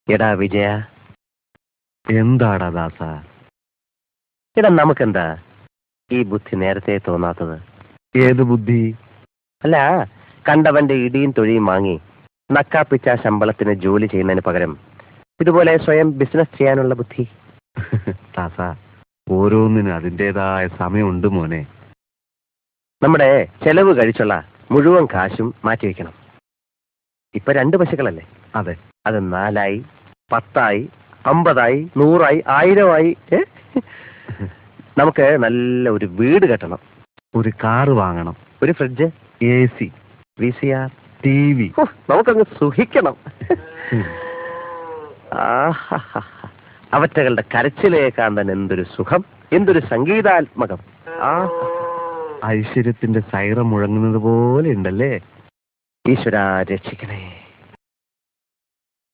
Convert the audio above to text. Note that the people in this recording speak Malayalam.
എടാ വിജയ, എന്താടാ ദാസ? എടാ നമുക്കെന്താ ഈ ബുദ്ധി നേരത്തെ തോന്നാത്തത്? ഏത് ബുദ്ധി? അല്ല, കണ്ടവന്റെ ഇടിയും തൊഴിയും വാങ്ങി നക്കാപ്പിച്ച ശമ്പളത്തിന് ജോലി ചെയ്യുന്നതിന് പകരം ഇതുപോലെ സ്വയം ബിസിനസ് ചെയ്യാനുള്ള ബുദ്ധി. ദാസ, ഓരോന്നിനും അതിൻ്റെതായ സമയമുണ്ട് മോനെ. നമ്മുടെ ചെലവ് കഴിച്ചുള്ള മുഴുവൻ കാശും മാറ്റിവെക്കണം. ഇപ്പൊ 2 പശുക്കളല്ലേ? അതെ. അത് 4 ആയി, 10 ആയി, 50 ആയി, 100 ആയി, 1000 ആയി. നമുക്ക് നല്ല ഒരു വീട് കെട്ടണം, ഒരു കാറ് വാങ്ങണം, ഒരു ഫ്രിഡ്ജ്, AC, VCR, TV. നമുക്കങ്ങ് സുഖിക്കണം. അവറ്റകളുടെ കരച്ചിലേക്കാൻ തന്നെ എന്തൊരു സുഖം, എന്തൊരു സംഗീതാത്മകം. ഐശ്വര്യത്തിന്റെ സൈറം മുഴങ്ങുന്നത് പോലെ ഉണ്ടല്ലേ? ഈശ്വരാ രക്ഷിക്കണേ.